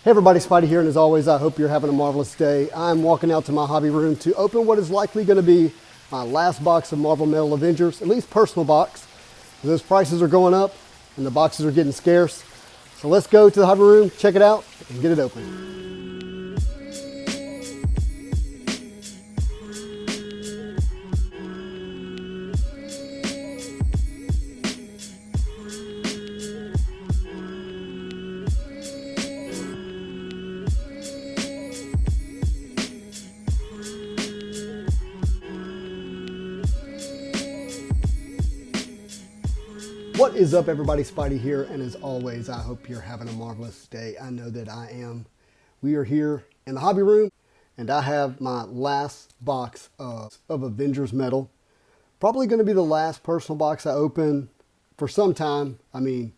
Hey everybody, Spidey here, and as always, I hope you're having a marvelous day. I'm walking out to my hobby room to open what is likely going to be my last box of Marvel Avengers, at least personal box. Those prices are going up, and the boxes are getting scarce. So let's go to the hobby room, check it out, and get it open. What is up everybody, Spidey here, and as always, I hope you're having a marvelous day. I know that I am. We are here in the hobby room, and I have my last box of Avengers metal. Probably going to be the last personal box I open for some time. I mean,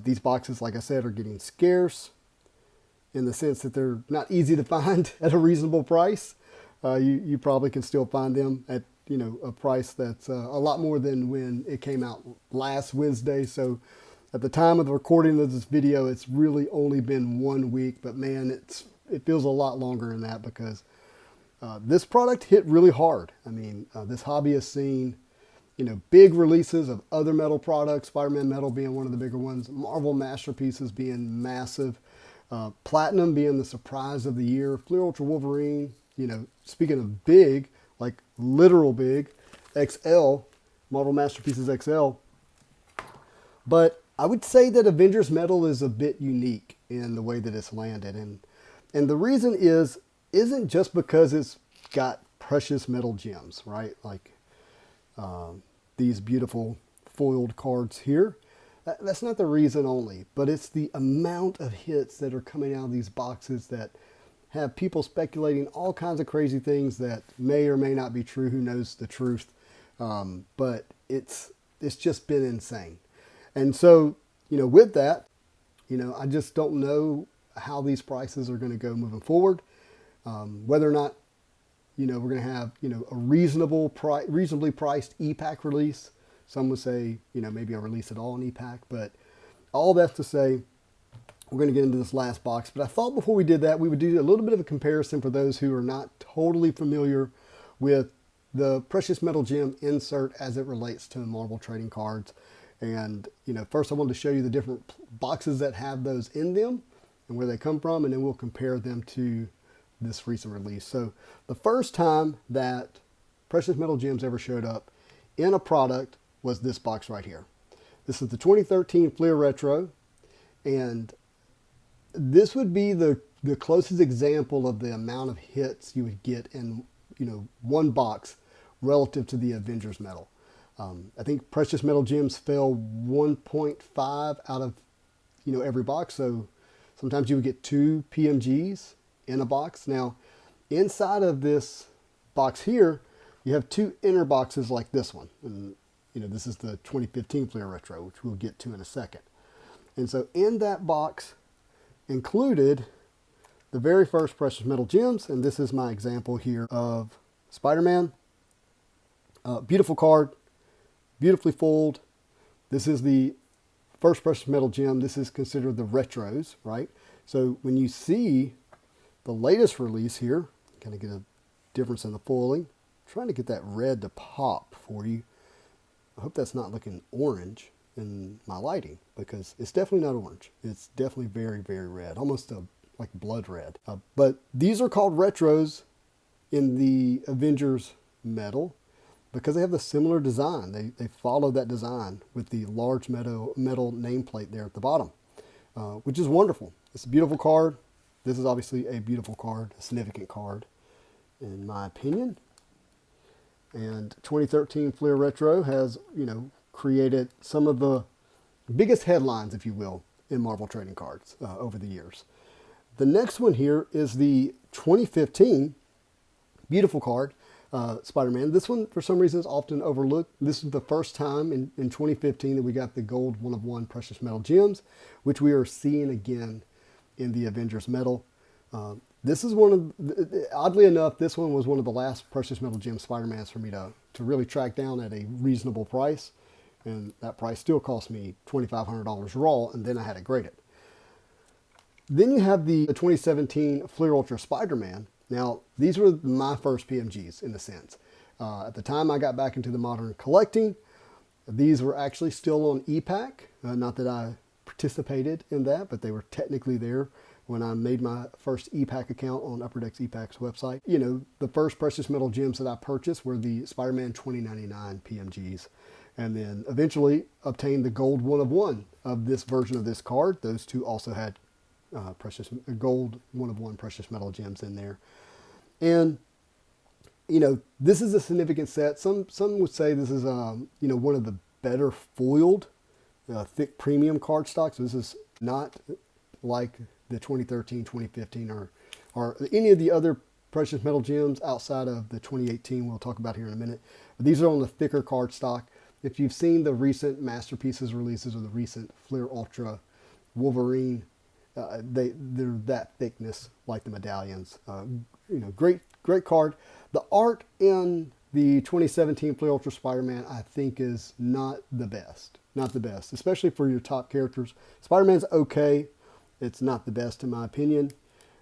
these boxes, like I said, are getting scarce in the sense that they're not easy to find at a reasonable price. You probably can still find them at a price that's a lot more than when it came out last Wednesday. So at the time of the recording of this video, it's really only been 1 week, but man, it feels a lot longer than that because this product hit really hard. I mean, this hobby has seen, big releases of other metal products, Spider-Man metal being one of the bigger ones, Marvel Masterpieces being massive, Platinum being the surprise of the year, Fleer Ultra Wolverine, speaking of big, like literal big, XL, Marvel Masterpieces XL. But I would say that Avengers metal is a bit unique in the way that it's landed. And the reason isn't just because it's got precious metal gems, right? Like these beautiful foiled cards here. That's not the reason only, but it's the amount of hits that are coming out of these boxes that have people speculating all kinds of crazy things that may or may not be true. Who knows the truth? But it's just been insane. And so, with that, I just don't know how these prices are going to go moving forward. Whether or not, we're going to have, a reasonably priced e-pack release. Some would say, maybe a release at all in e-pack. But all that's to say, we're going to get into this last box, but I thought before we did that, we would do a little bit of a comparison for those who are not totally familiar with the precious metal gem insert as it relates to Marvel trading cards. And, first I wanted to show you the different boxes that have those in them and where they come from, and then we'll compare them to this recent release. So the first time that precious metal gems ever showed up in a product was this box right here. This is the 2013 Fleer Retro, and this would be the closest example of the amount of hits you would get in, one box relative to the Avengers metal. I think precious metal gems fell 1.5 out of, every box. So sometimes you would get 2 PMGs in a box. Now, inside of this box here, you have 2 inner boxes like this one. And, this is the 2015 Fleer Retro, which we'll get to in a second. And so in that box included the very first precious metal gems, and this is my example here of Spider-Man. Beautiful card, beautifully foiled. This is the first precious metal gem. This is considered the retros, right? So when you see the latest release here, kind of get a difference in the foiling. I'm trying to get that red to pop for you. I hope that's not looking orange in my lighting, because it's definitely not orange. It's definitely very, very red, almost like blood red. But these are called retros in the Avengers metal because they have the similar design. They follow that design with the large metal nameplate there at the bottom, which is wonderful. It's a beautiful card. This is obviously a beautiful card, a significant card, in my opinion. And 2013 Fleer Retro has, created some of the biggest headlines, if you will, in Marvel trading cards over the years. The next one here is the 2015 beautiful card, Spider-Man. This one, for some reason, is often overlooked. This is the first time in 2015 that we got the gold 1-of-1 precious metal gems, which we are seeing again in the Avengers metal. This is oddly enough, this one was one of the last precious metal gem Spider-Mans for me to really track down at a reasonable price. And that price still cost me $2,500 raw, and then I had to grade it. Then you have the 2017 Fleer Ultra Spider-Man. Now, these were my first PMGs in a sense. At the time I got back into the modern collecting, these were actually still on e-Pack. Not that I participated in that, but they were technically there when I made my first e-Pack account on Upper Deck's e-Pack's website. You know, the first precious metal gems that I purchased were the Spider-Man 2099 PMGs. And then eventually obtained the gold 1 of 1 of this version of this card. Those two also had gold 1 of 1 precious metal gems in there. And you know, this is a significant set. Some would say this is you know, one of the better foiled thick premium card stocks. This is not like the 2013, 2015 or any of the other precious metal gems outside of the 2018 we'll talk about here in a minute. But these are on the thicker card stock. If you've seen the recent Masterpieces releases or the recent Fleer Ultra Wolverine, they're that thickness like the medallions. You know, great card. The art in the 2017 Fleer Ultra Spider-Man, I think, is not the best. Not the best, especially for your top characters. Spider-Man's okay. It's not the best in my opinion.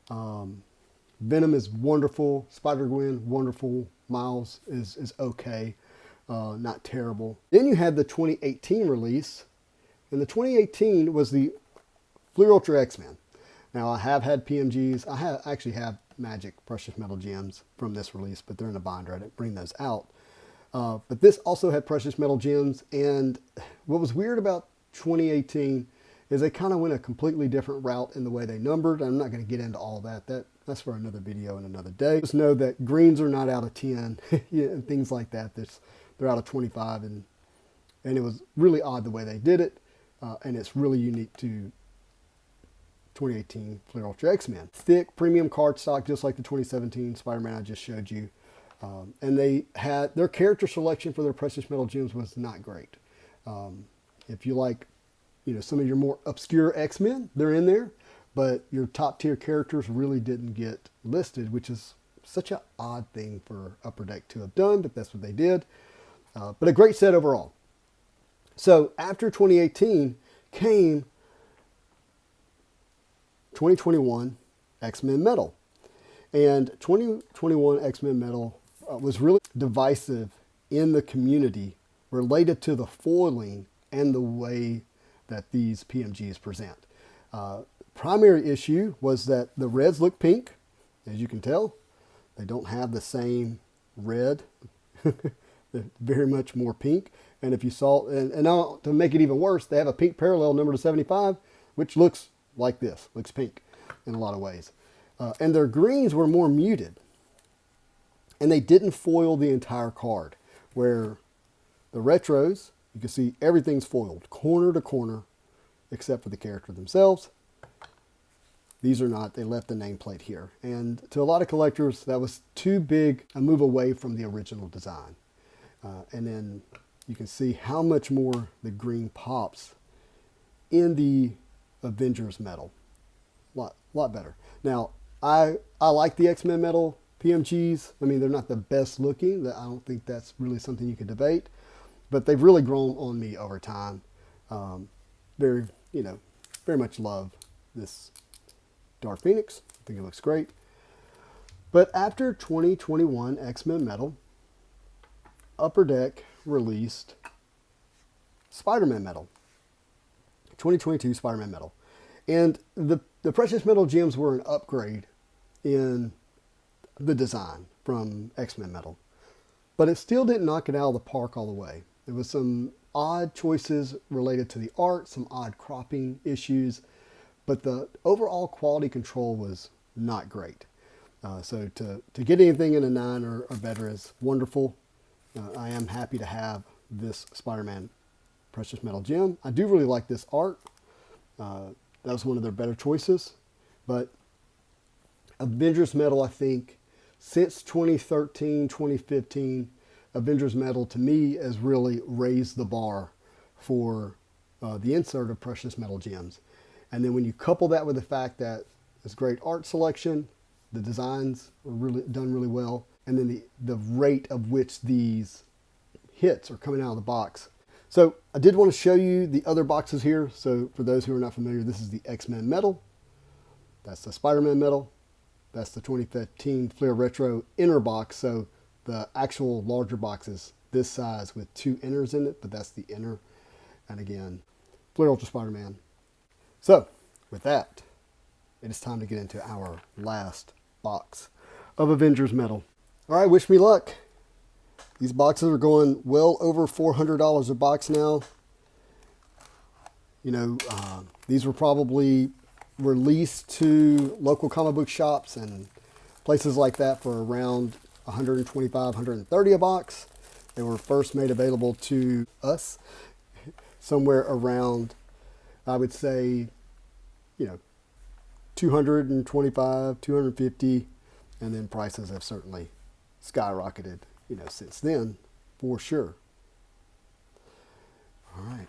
Venom is wonderful. Spider-Gwen, wonderful. Miles is okay. Not terrible. Then you had the 2018 release. And the 2018 was the Fleer Ultra X-Men. Now, I have had PMGs. I actually have Magic Precious Metal Gems from this release, but they're in a binder. I didn't bring those out. But this also had Precious Metal Gems. And what was weird about 2018 is they kind of went a completely different route in the way they numbered. I'm not going to get into all that. That's for another video and another day. Just know that greens are not out of 10 and things like that. They're out of 25. And it was really odd the way they did it. And it's really unique to 2018 Fleer Ultra X-Men. Thick premium card stock, just like the 2017 Spider-Man I just showed you. And they had their character selection for their precious metal gems was not great. If you like, you know, some of your more obscure X-Men, they're in there, but your top tier characters really didn't get listed, which is such an odd thing for Upper Deck to have done, but that's what they did. But a great set overall. So after 2018 came 2021 X-Men Metal. And 2021 X-Men Metal was really divisive in the community related to the foiling and the way that these PMGs present. Primary issue was that the reds look pink, as you can tell. They don't have the same red. They're very much more pink. And if you saw, and now to make it even worse, they have a pink parallel number to 75, which looks like this, looks pink in a lot of ways. And their greens were more muted. And they didn't foil the entire card, where the retros, you can see everything's foiled, corner to corner, except for the character themselves. These are not, they left the nameplate here. And to a lot of collectors, that was too big a move away from the original design. And then you can see how much more the green pops in the Avengers metal. Lot better. Now, I like the X-Men metal PMGs. I mean, they're not the best looking. I don't think that's really something you can debate. But they've really grown on me over time. Very much love this Dark Phoenix. I think it looks great. But after 2021 X-Men Metal, Upper Deck released Spider-Man Metal. 2022 Spider-Man Metal. And the precious metal gems were an upgrade in the design from X-Men Metal. But it still didn't knock it out of the park all the way. There was some odd choices related to the art, some odd cropping issues, but the overall quality control was not great. So to get anything in a 9 or better is wonderful. I am happy to have this Spider-Man precious metal gem. I do really like this art. That was one of their better choices. But Avengers Metal, I think, since 2013, 2015, Avengers Metal to me has really raised the bar for the insert of precious metal gems. And then when you couple that with the fact that it's great art selection, the designs are really done really well, and then the rate of which these hits are coming out of the box. So I did want to show you the other boxes here. So for those who are not familiar, this is the X-Men Metal. That's the Spider-Man metal. That's the 2015 Flair Retro inner box. So the actual larger box is this size with 2 inners in it, but that's the inner. And again, Flair Ultra Spider-Man. So with that, it is time to get into our last box of Avengers metal. All right, wish me luck. These boxes are going well over $400 a box now. You know, these were probably released to local comic book shops and places like that for around $125, $130 a box. They were first made available to us somewhere around, I would say, you know, $225, $250, and then prices have certainly skyrocketed, you know, since then, for sure. All right,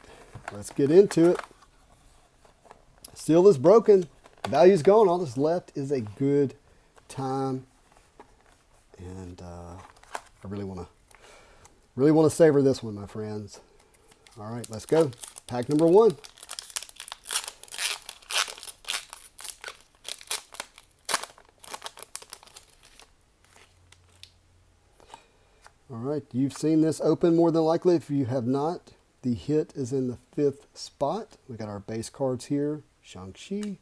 let's get into it. Seal is broken. The value's gone. All that's left is a good time, and I really want to savor this one, my friends. All right, let's go. Pack number 1. All right, you've seen this open more than likely. If you have not, the hit is in the 5th spot. We got our base cards here. Shang-Chi,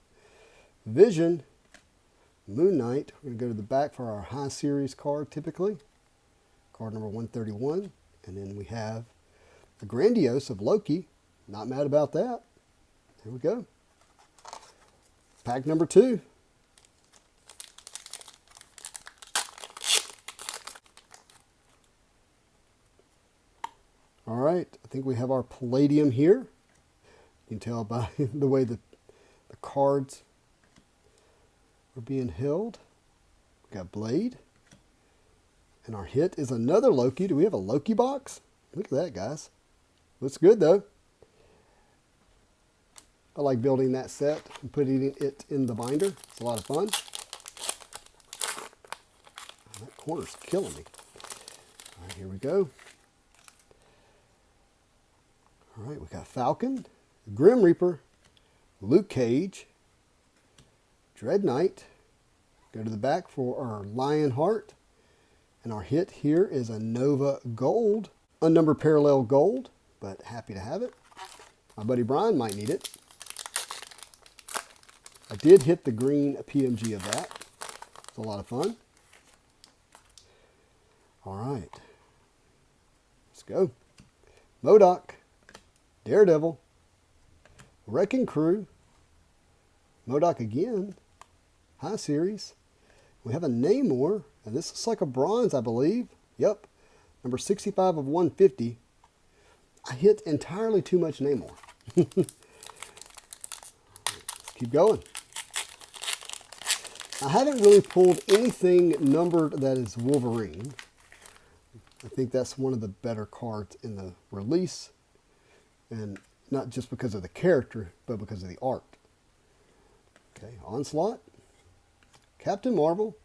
Vision, Moon Knight. We're going to go to the back for our high series card typically. Card number 131. And then we have the Grandiose of Loki. Not mad about that. Here we go. Pack number 2. All right, I think we have our Palladium here. You can tell by the way the cards are being held. We got Blade. And our hit is another Loki. Do we have a Loki box? Look at that, guys. Looks good, though. I like building that set and putting it in the binder. It's a lot of fun. Oh, that corner's killing me. All right, here we go. All right, we got Falcon, Grim Reaper, Luke Cage, Dread Knight. Go to the back for our Lionheart. And our hit here is a Nova Gold, unnumbered parallel gold, but happy to have it. My buddy Brian might need it. I did hit the green PMG of that. It's a lot of fun. All right. Let's go. MODOK, Daredevil, Wrecking Crew, MODOK again, high series. We have a Namor, and this is like a bronze, I believe. Yep, number 65 of 150. I hit entirely too much Namor. Let's keep going. I haven't really pulled anything numbered that is Wolverine. I think that's one of the better cards in the release. And not just because of the character, but because of the art. Okay, Onslaught. Captain Marvel.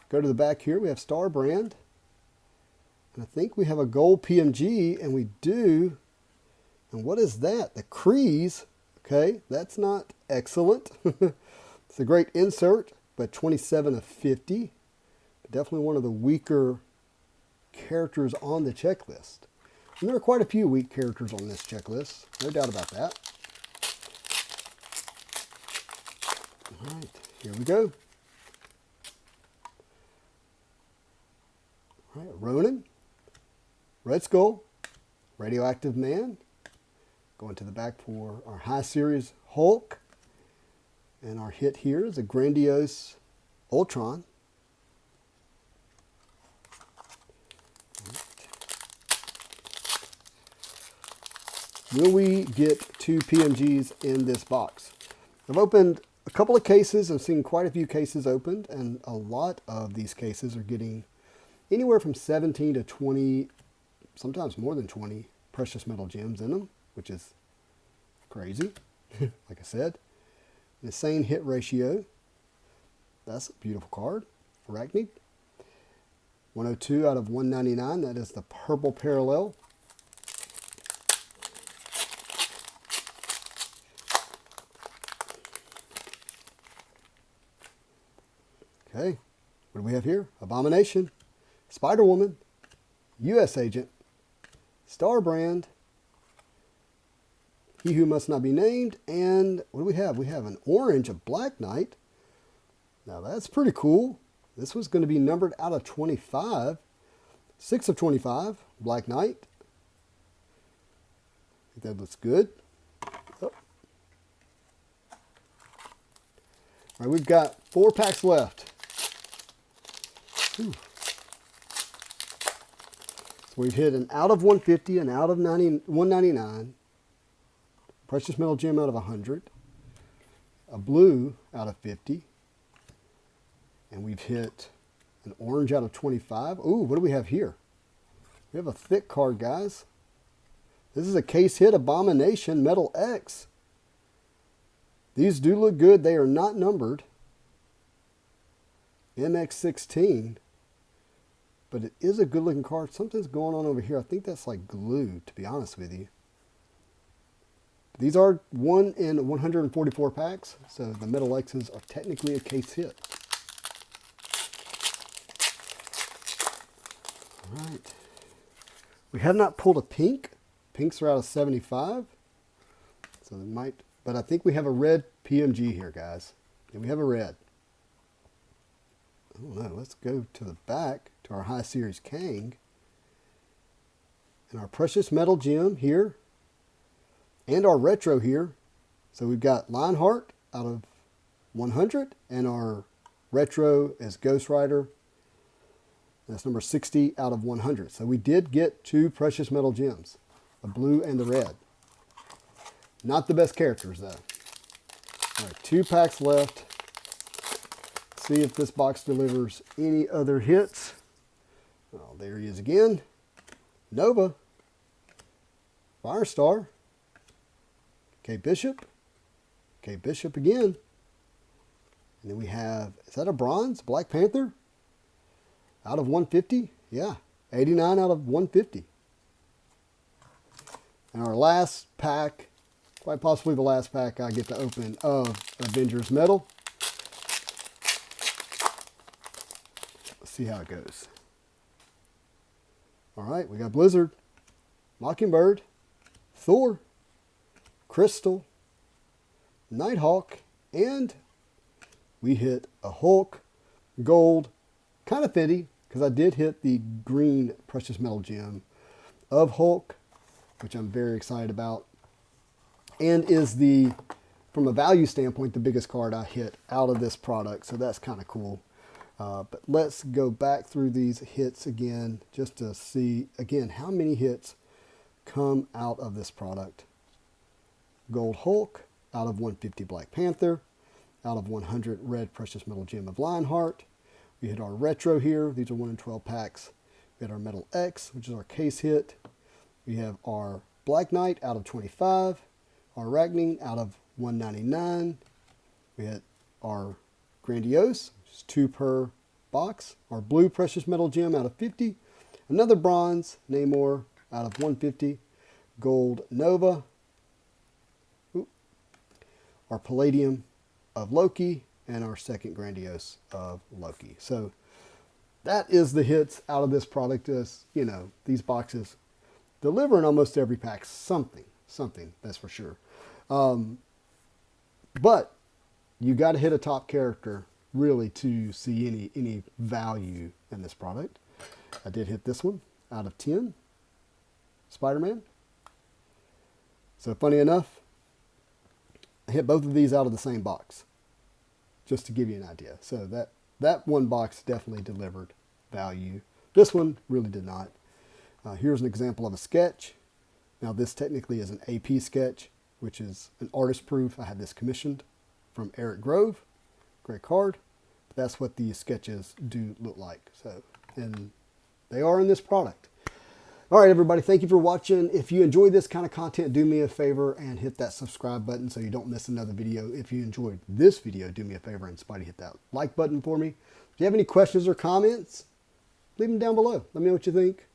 Go to the back here. We have Star Brand. And I think we have a gold PMG, and we do. And what is that? The Kreese. Okay, that's not excellent. It's a great insert, but 27 of 50. Definitely one of the weaker characters on the checklist. And there are quite a few weak characters on this checklist. No doubt about that. All right, here we go. All right, Ronin, Red Skull, Radioactive Man. Going to the back for our high series Hulk. And our hit here is a Grandiose Ultron. Will we get 2 PMGs in this box? I've opened a couple of cases. I've seen quite a few cases opened, and a lot of these cases are getting anywhere from 17 to 20, sometimes more than 20 precious metal gems in them, which is crazy, like I said. Insane hit ratio. That's a beautiful card. Arachnid. 102 out of 199. That is the purple parallel. Okay, what do we have here? Abomination, Spider-Woman, U.S. Agent, Starbrand, He Who Must Not Be Named, and what do we have? We have an orange of Black Knight. Now that's pretty cool. This was going to be numbered out of 25. 6 of 25, Black Knight. I think that looks good. Oh. All right, we've got 4 packs left. Whew. So we've hit an out of 150, an out of 199, precious metal gem out of 100, a blue out of 50, and we've hit an orange out of 25. Ooh, what do we have here? We have a thick card, guys. This is a case hit Abomination Metal X. These do look good. They are not numbered. MX16. But it is a good looking card. Something's going on over here. I think that's like glue, to be honest with you. These are 1 in 144 packs. So the Metal X's are technically a case hit. All right. We have not pulled a pink. Pinks are out of 75. So they might, but I think we have a red PMG here, guys. And we have a red. I don't know. Let's go to the back to our High Series Kang. And our precious metal gem here. And our retro here. So we've got Lionheart out of 100. And our retro is Ghost Rider. That's number 60 out of 100. So we did get 2 precious metal gems, the blue and the red. Not the best characters, though. All right, 2 packs left. See if this box delivers any other hits. Oh, there he is again. Nova. Firestar. K Bishop. K Bishop again. And then we have, is that a bronze? Black Panther? Out of 150? Yeah, 89 out of 150. And our last pack, quite possibly the last pack I get to open of Avengers Metal. Let's see how it goes. All right, we got Blizzard, Mockingbird, Thor, Crystal, Nighthawk, and we hit a Hulk, gold, kind of fitty, because I did hit the green precious metal gem of Hulk, which I'm very excited about, and is the, from a value standpoint, the biggest card I hit out of this product, so that's kind of cool. But let's go back through these hits again, just to see, again, how many hits come out of this product. Gold Hulk, out of 150 Black Panther, out of 100 red precious metal gem of Lionheart. We hit our retro here. These are 1 in 12 packs. We had our Metal X, which is our case hit. We have our Black Knight out of 25. Our Ragning out of 199. We had our Grandiose, which is 2 per box. Our blue precious metal gem out of 50. Another bronze Namor out of 150. Gold Nova. Ooh. Our Palladium of Loki. And our second Grandiose of Loki. So that is the hits out of this product. As you know, these boxes deliver in almost every pack something, that's for sure. But you got to hit a top character really to see any value in this product. I did hit this one out of 10, Spider-Man. So funny enough, I hit both of these out of the same box, just to give you an idea. So that one box definitely delivered value. This one really did not. Here's an example of a sketch. Now this technically is an AP sketch, which is an artist proof. I had this commissioned from Eric Grove. Great card. That's what these sketches do look like. So, and they are in this product. All right, everybody, thank you for watching. If you enjoy this kind of content, do me a favor and hit that subscribe button so you don't miss another video. If you enjoyed this video, do me a favor and Spidey hit that like button for me. If you have any questions or comments, leave them down below. Let me know what you think.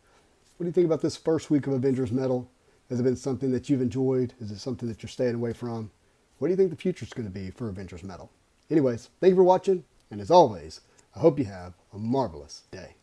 What do you think about this first week of Avengers Metal? Has it been something that you've enjoyed? Is it something that you're staying away from? What do you think the future is going to be for Avengers Metal? Anyways, thank you for watching, and as always, I hope you have a marvelous day.